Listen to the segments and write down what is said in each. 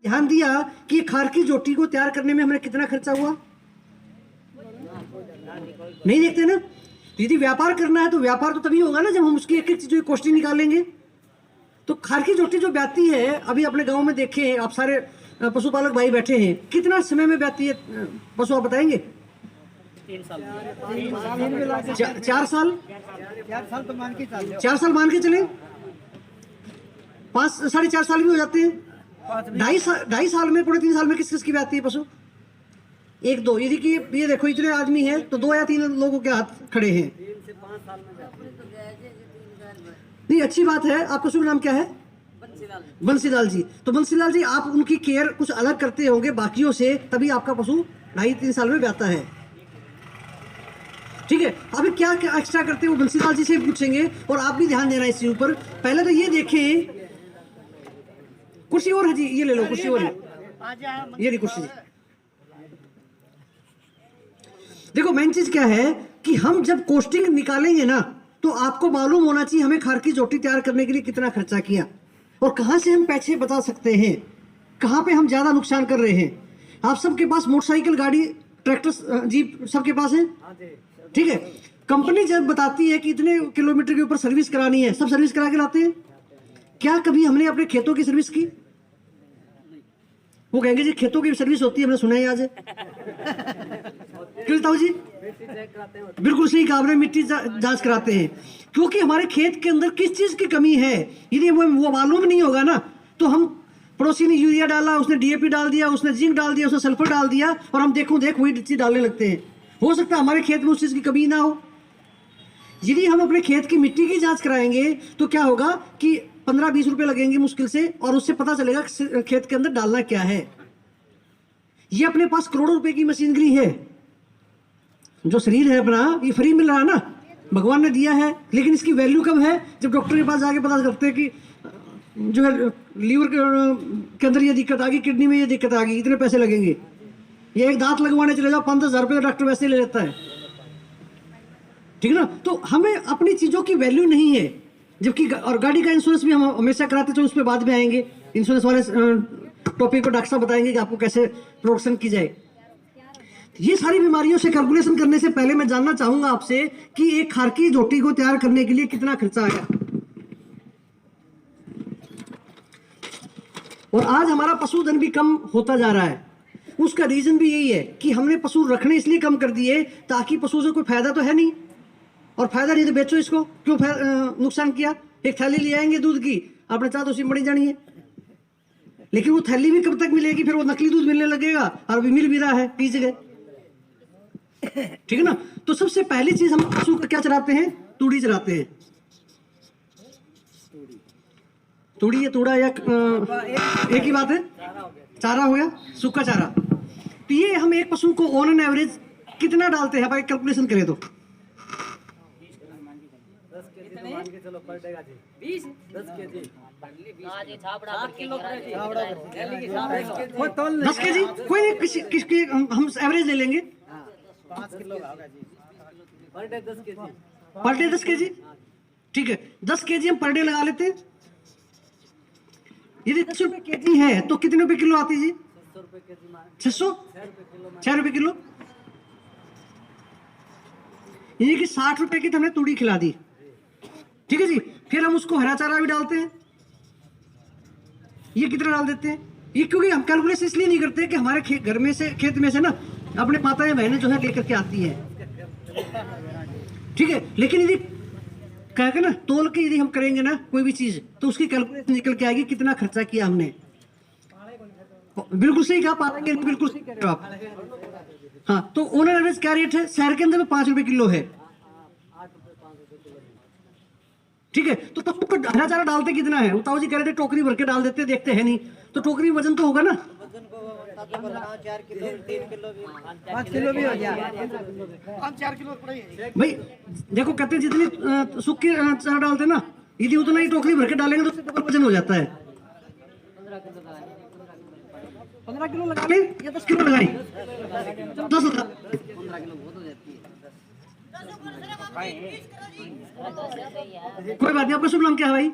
ध्यान दिया कि खार की जोटी को तैयार करने में हमें कितना खर्चा हुआ? नहीं देखते ना। यदि व्यापार करना है तो व्यापार तो तभी होगा ना जब हम उसकी एक एक चीज कॉस्टिंग निकालेंगे। तो खार की जोटी जो ब्याती है, अभी अपने गांव में देखे हैं आप सारे पशुपालक भाई बैठे हैं, कितना समय में ब्याती है पशु, आप बताएंगे? 3 साल 4 साल 4 साल तो मान के चल 4 साल मान के चले, 5 साढ़े 4 साल भी हो जाते हैं। 2.5 साल में, 3 साल में किस किस की ब्याती है पशु? 1-2। यदि कि ये देखो इतने आदमी हैं तो 2 या 3 लोगों के हाथ खड़े हैं। 3 से 5 साल में नहीं, अच्छी बात है। आपका शुभ नाम क्या है? बंसीलाल जी। तो बंसीलाल जी, आप उनकी केयर कुछ अलग करते होंगे बाकियों से, तभी आपका पशु 2.5-3 साल में ब्याता है। ठीक है, अभी क्या क्या एक्स्ट्रा करते हैं वो बंसीलाल जी से पूछेंगे, और आप भी ध्यान देना इसके ऊपर। पहले तो ये देखें, कुर्सी और है जी, ये ले लो कुर्सी और, ये ली कुर्सी जी। देखो मेन चीज क्या है कि हम जब कॉस्टिंग निकालेंगे ना, तो आपको मालूम होना चाहिए हमें खार की जोटी तैयार करने के लिए कितना खर्चा किया, और कहां से हम पैसे बचा सकते हैं, कहां पे हम ज्यादा नुकसान कर रहे हैं। आप सबके पास मोटरसाइकिल, गाड़ी, ट्रैक्टर, जीप सबके पास है, ठीक है। कंपनी जब बताती है कि इतने किलोमीटर के ऊपर सर्विस करानी है, सब सर्विस करा के लाते हैं। क्या कभी हमने अपने खेतों की सर्विस की? वो कहेंगे जी खेतों की सर्विस होती है, हमने सुना है आज। क्यों ताऊ जी? बिल्कुल सही कहा आपने, मिट्टी जांच कराते हैं, क्योंकि हमारे खेत के अंदर किस चीज की कमी है यदि वो मालूम नहीं होगा ना, तो हम पड़ोसी ने यूरिया डाला, उसने डीएपी डाल दिया, उसने जिंक डाल दिया, उसने सल्फर डाल दिया, और हम देख वही चीज डालने लगते हैं। हो सकता है हमारे खेत में उस चीज की कमी ना हो। यदि हम अपने खेत की मिट्टी की जांच कराएंगे तो क्या होगा कि 15-20 रुपए लगेंगे मुश्किल से, और उससे पता चलेगा खेत के अंदर डालना क्या है। ये अपने पास करोड़ों रुपए की मशीनरी है, जो शरीर है अपना, ये फ्री मिल रहा है ना, भगवान ने दिया है, लेकिन इसकी वैल्यू कब है? जब डॉक्टर के पास जाके पता करते हैं कि जो है लीवर के अंदर ये दिक्कत आ गई, किडनी में ये दिक्कत आ गई, इतने पैसे लगेंगे। ये एक दांत लगवाने चले जाओ 5-10 हजार रुपये डॉक्टर वैसे ले लेता है, ठीक है ना। तो हमें अपनी चीजों की वैल्यू नहीं है, जबकि और गाड़ी का इंश्योरेंस भी हम हमेशा कराते हैं, उस पर बाद में आएंगे। इंश्योरेंस वाले टॉपिक को डॉक्टर साहब बताएंगे कि आपको कैसे प्रोटेक्शन की जाए। ये सारी बीमारियों से कैलकुलेशन करने से पहले मैं जानना चाहूंगा आपसे कि एक खार की जोटी को तैयार करने के लिए कितना खर्चा आया। और आज हमारा पशुधन भी कम होता जा रहा है। उसका रीजन भी यही है कि हमने पशु रखने इसलिए कम कर दिए ताकि पशु से कोई फायदा तो है नहीं, और फायदा नहीं तो बेचो इसको, क्यों नुकसान किया। एक थैली ले आएंगे दूध की, आपने चाह तो उसी बड़ी जानी है, लेकिन वो थैली भी कब तक मिलेगी? फिर वो नकली दूध मिलने लगेगा, और अभी मिल भी रहा है कई जगह, ठीक है ना। तो सबसे पहली चीज हम पशु को क्या चराते हैं? तूड़ी चराते हैं। तूड़ी या तूड़ा या एक ही बात है, चारा हो गया, सूखा चारा। तो ये हम एक पशु को ऑन एन एवरेज कितना डालते हैं भाई, कैलकुलेशन करें तो? 10 केजी मान के चलो पर डेगा जी 20 10 केजी 7 किलो 10 केजी कोई नहीं, किसकी हम एवरेज ले लेंगे। 5 किलो होगा जी per day 10 kg, per day 10 kg, ठीक है। 10 केजी हम पर डे लगा लेते हैं। यदि 10 रुपए केजी है तो कितने रुपए किलो आती जी? 600 रुपए केजी मान 600, 6 रुपए किलो। ये कि 60 रुपए की तो हमने तूड़ी खिला दी, ठीक है जी। फिर हम उसको हरा चारा भी डालते हैं। ये कितना डाल देते हैं? ये क्योंकि हम कैलकुलेशन इसलिए नहीं करते कि हमारे घर में से, खेत में से ना अपने माताएं बहनें जो है लेकर के आती है, ठीक है। लेकिन यदि कह के ना तोल के यदि हम करेंगे ना कोई भी चीज, तो उसकी कैलकुलेशन निकल के आएगी कितना खर्चा किया हमने। बिल्कुल सही कहा, पालेंगे बिल्कुल सही कह रहे हो आप। हाँ, तो ऑन एवरेज क्या रेट है? शहर के अंदर में 5 रुपए किलो है, ठीक है। तो पशु को हरा चारा डालते कितना है? ताऊ जी कह रहे थे टोकरी भर के डाल देते, देखते हैं नहीं, तो टोकरी में वजन तो होगा ना। वजन को 4 किलो 3 किलो भी 5 किलो भी हो जाए, 4 किलो पड़ेगी भाई। देखो कहते हैं जितनी सूखी चारा डालते ना, यदि उतना ही टोकरी भर के डालेंगे तो उससे डबल वजन हो जाता है। 15 किलो लगा ले या 10 किलो लगाई, 10 लगा 15 किलो बहुत हो जाती है। कोई बात नहीं। आपका शुभ नाम क्या है भाई?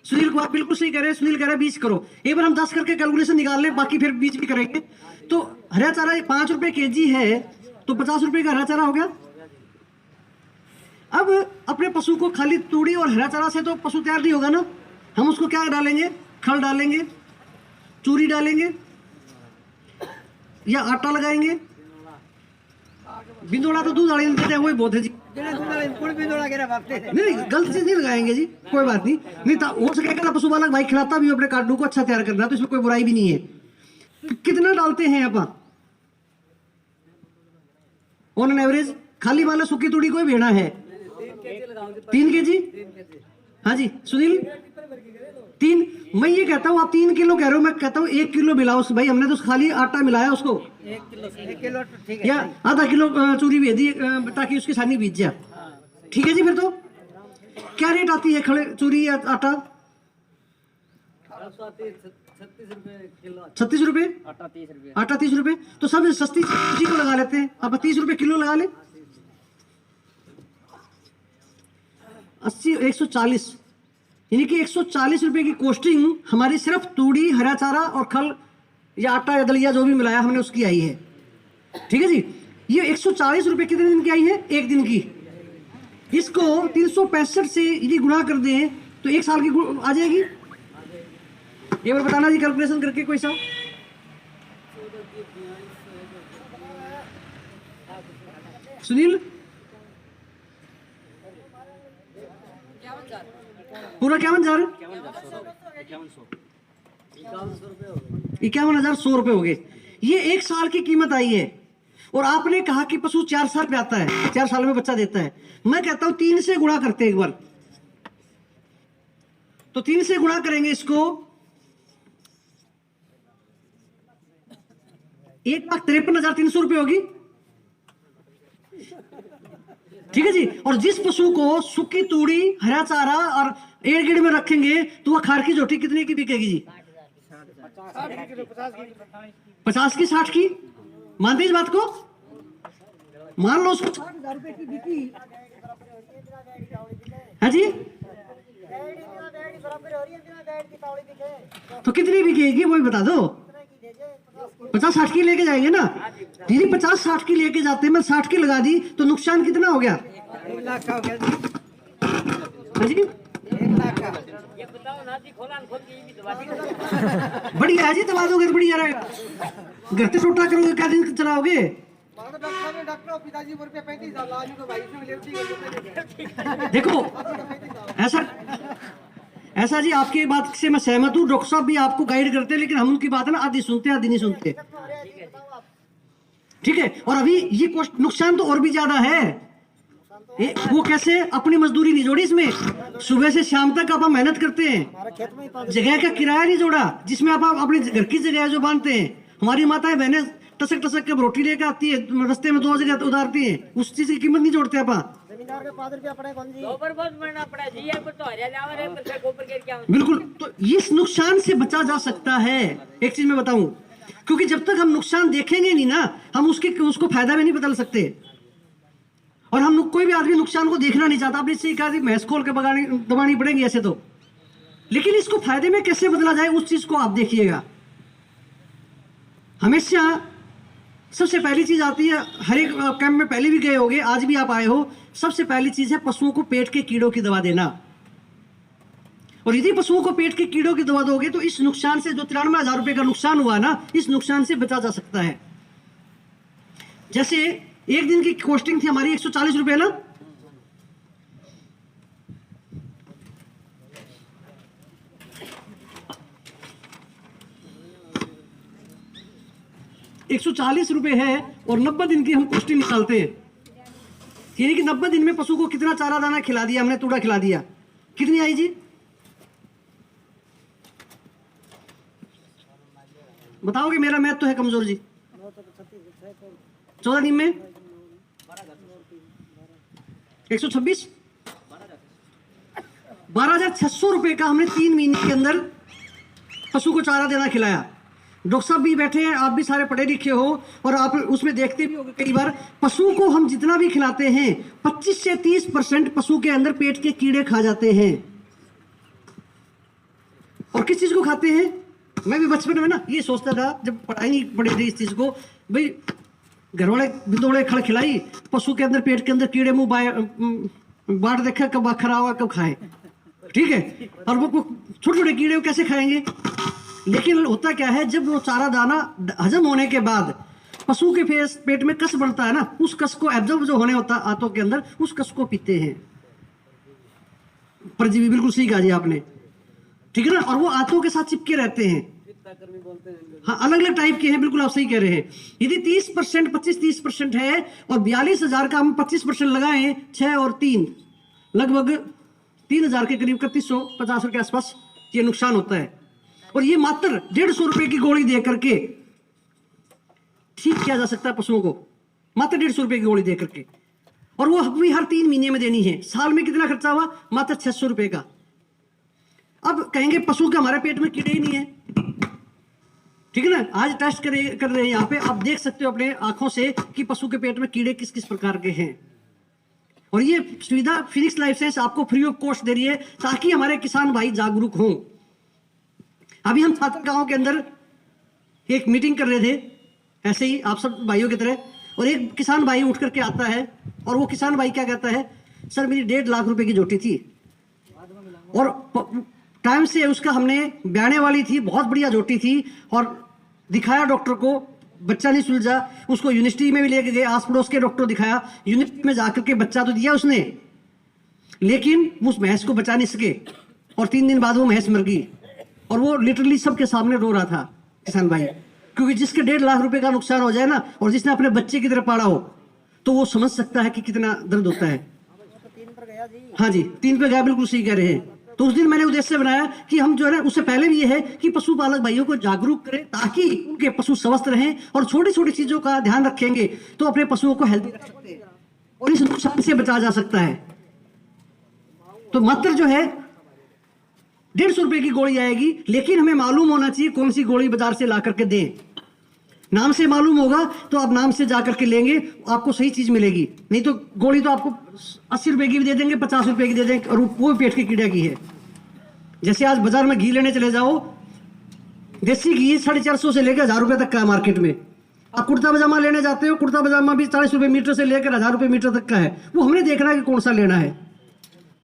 सुनील को आप बिल्कुल सही कह रहे हैं। सुनील कह रहे हैं 20 करो। एक बार हम 10 करके कैलकुलेशन निकाल लें, बाकी फिर 20 भी करेंगे। तो हरा चारा 5 रुपए केजी है, तो 50 रुपए का हरा चारा हो गया। अब अपने पशु को खाली तूड़ी और हरा चारा से तो पशु तैयार नहीं होगा ना। हम उसको क्या डालेंगे? खल डालेंगे, चूरी डालेंगे, या आटा लगाएंगे। बिंदोड़ा तो दूध डालेंगे देते हैं, वही बहुत है जी। नहीं गलत चीज नहीं लगाएंगे जी, कोई बात नहीं। नहीं तो हो सकेगा पशु पालक भाई खिलाता भी अपने कार्डू को अच्छा तैयार करना, तो इसमें कोई बुराई भी नहीं है। कितना डालते हैं आप ऑन एन एवरेज? खाली वाला सूखी तूड़ी को ही भेना है 3 kg। हाँ जी सुनील 3। मैं ये कहता हूँ आप 3 किलो कह रहे हो, मैं कहता हूँ 1 किलो मिलाओ भाई। हमने तो खाली आटा मिलाया उसको 1 किलो ठीक है, या आधा किलो चूरी भेज दी ताकि उसकी सानी बीत जाए। ठीक है जी। फिर तो क्या रेट आती है खड़े चूरी या आटा? 36 रुपए, आटा 30 रुपए। तो सब सस्ती चीज को लगा लेते हैं, अब 30 रुपए किलो लगा ले। 80 140 यानी कि 140 रुपए की कॉस्टिंग हमारी सिर्फ तूड़ी, हरा चारा और खल या आटा या दलिया जो भी मिलाया हमने उसकी आई है। ठीक है जी। ये 140 रुपए कितने दिन की आई है? 1 दिन की। इसको 365 से यदि गुणा कर दें तो 1 साल की आ जाएगी। एक बार बताना जी कैलकुलेशन करके कोई सा। सुनील पूरा 51,000 51,100 रुपए हो गए। ये 1 साल की कीमत आई है। और आपने कहा कि पशु 4 साल पे आता है, 4 साल में बच्चा देता है। मैं कहता हूं 3 से गुणा करते हैं एक बार। तो 3 से गुणा करेंगे इसको 1,53,300 रुपए होगी। ठीक है जी। और जिस पशु को सूखी तूड़ी, हरा चारा और एड़ में रखेंगे तो वह खार की जोटी कितने की बिकेगी जी? 50 की 60 की। मानते इस बात को? मान लो उसको 60,000 रुपए की बिकी है जी, तो कितनी बिकेगी वो भी बता दो। 50-60 की लेके जाएंगे ना दीदी। 50-60 की लेके जाते हैं, मैं 60 की लगा दी तो नुकसान कितना हो गया? 1 लाख का हो गया जी। 1 लाख का। बढ़िया है जी, दबा दोगे तो बढ़िया रहेगा। घर से छोटा करोगे क्या दिन चलाओगे? देखो ऐसा जी, आपकी बात से मैं सहमत हूँ। डॉक्टर साहब भी आपको गाइड करते हैं, लेकिन हम उनकी बात है ना आधी सुनते हैं आधी नहीं सुनते। ठीक है। और अभी ये नुकसान तो और भी ज्यादा है। वो कैसे? अपनी मजदूरी नहीं जोड़ी इसमें। सुबह से शाम तक आप मेहनत करते हैं, जगह का किराया नहीं जोड़ा जिसमें आप अपने घर की जगह जो बांधते हैं। हमारी माताएं बहनें टसक टसक के रोटी लेकर आती है, रास्ते में 2 जगह उतारती है, उस चीज की कीमत नहीं जोड़ते आप। बिल्कुल। तो इस नुकसान से बचा जा सकता है। एक चीज मैं बताऊं, क्योंकि जब तक हम नुकसान देखेंगे नहीं ना, हम उसको फायदा में नहीं बदल सकते। और हम कोई भी आदमी नुकसान को देखना नहीं चाहता। आपने सही कहा कि भैंस खोल के दबानी पड़ेगी ऐसे तो, लेकिन इसको फायदे में कैसे बदला जाए उस चीज को आप देखिएगा। हमेशा सबसे पहली चीज आती है, हर एक कैंप में पहले भी गए होगे, आज भी आप आए हो, सबसे पहली चीज है पशुओं को पेट के कीड़ों की दवा देना। और यदि पशुओं को पेट के कीड़ों की दवा दोगे तो इस नुकसान से, जो 93,000 रुपए का नुकसान हुआ ना, इस नुकसान से बचा जा सकता है। जैसे एक दिन की कॉस्टिंग थी हमारी 140 रुपए ना, ₹140 है और 90 दिन की हम कॉस्टिंग निकालते हैं। यानी कि 90 दिन में पशु को कितना चारा दाना खिला दिया हमने, तूड़ा खिला दिया, कितनी आई जी? बताओगे? मेरा मैथ तो है कमजोर जी। 14 दिन में 126, 12,600 रुपए का हमने 3 महीने के अंदर पशु को चारा देना खिलाया। डॉक्टर साहब भी बैठे हैं, आप भी सारे पढ़े लिखे हो और आप उसमें देखते भी हो कई बार, पशु को हम जितना भी खिलाते हैं 25 से 30% पशु के अंदर पेट के कीड़े खा जाते हैं। और किस चीज को खाते हैं? मैं भी बचपन में ना ये सोचता था, जब पढ़ाई नहीं पड़ी थी इस चीज को, भाई घर वाले बिंदोड़े खड़ खिलाई, पशु के अंदर पेट के अंदर कीड़े मुंह बांट देखा, कब खरा होगा कब खाए, ठीक है। और वो छोटे छोटे कीड़े कैसे खाएंगे? लेकिन होता क्या है, जब वो चारा दाना हजम होने के बाद पशु के पेट में कस बढ़ता है ना, उस कस को एब्जॉर्ब जो होने होता है आंतों के अंदर, उस कस को पीते हैं परजीवी। बिल्कुल सही कहा जी आपने, ठीक है ना। और वो आंतों के साथ चिपके रहते हैं। हाँ, अलग अलग टाइप के हैं, बिल्कुल आप सही कह रहे हैं। यदि 30%, 25-30% है और 42,000 का हम 25% लगाएं, 6 और 3 लगभग 3,000 के करीब 3150 के आसपास ये नुकसान होता है। और ये मात्र 150 रुपए की गोली दे करके ठीक किया जा सकता है पशुओं को, मात्र 150 रुपए की गोली दे करके। और वो भी हर 3 महीने में देनी है। साल में कितना खर्चा हुआ? मात्र 600 रुपए का। अब कहेंगे पशु के हमारे पेट में कीड़े ही नहीं है, ठीक है ना। आज टेस्ट कर रहे हैं यहाँ पे, आप देख सकते हो अपने आंखों से कि पशु के पेट में कीड़े किस किस प्रकार के हैं। और ये सुविधा फिनिक्स लाइफ साइंस आपको फ्री ऑफ कॉस्ट दे रही है, ताकि हमारे किसान भाई जागरूक हों। अभी हम छात्र गांव के अंदर एक मीटिंग कर रहे थे, ऐसे ही आप सब भाइयों की तरह, और एक किसान भाई उठ करके आता है और वो किसान भाई क्या कहता है, सर मेरी 1.5 लाख रुपए की जोटी थी और टाइम से उसका हमने ब्याने वाली थी, बहुत बढ़िया जोटी थी, और दिखाया डॉक्टर को, बच्चा नहीं सुलझा। उसको यूनिवर्सिटी में भी लेके गए, आस पड़ोस के डॉक्टर दिखाया, यूनिवर्सिटी में जाकर के बच्चा तो दिया उसने, लेकिन उस भैंस को बचा नहीं सके और 3 दिन बाद वो भैंस मर गई। और वो लिटरली सबके सामने रो रहा था किसान भाई, क्योंकि जिसके 1.5 लाख रुपए का नुकसान हो जाए ना, और जिसने अपने बच्चे की तरह पाला हो, तो वो समझ सकता है कि कितना दर्द होता है। हाँ जी, 3 पे गया, बिल्कुल सही कह रहे हैं। तो उस दिन मैंने उद्देश्य बनाया कि हम जो है ना, उससे पहले भी ये है कि पशुपालक भाइयों को जागरूक करें, ताकि उनके पशु स्वस्थ रहें और छोटी छोटी चीजों का ध्यान रखेंगे तो अपने पशुओं को हेल्दी रख सकते हैं और इस नुकसान से बचा जा सकता है। तो मात्र जो है 150 रुपए की गोली आएगी, लेकिन हमें मालूम होना चाहिए कौन सी गोली बाजार से ला करके दें। नाम से मालूम होगा तो आप नाम से जा करके लेंगे, आपको सही चीज मिलेगी। नहीं तो गोली तो आपको 80 रुपए की भी दे देंगे, 50 रुपए की दे देंगे, और वो पेट के कीड़े की है। जैसे आज बाजार में घी लेने चले जाओ, देसी घी 450 से लेकर 1000 रुपए तक का है मार्केट में। आप कुर्ता पजामा लेने जाते हो, कुर्ता पजामा भी 40 रुपए मीटर से लेकर 1000 रुपए मीटर तक का है। वो हमने देखना है कि कौन सा लेना है।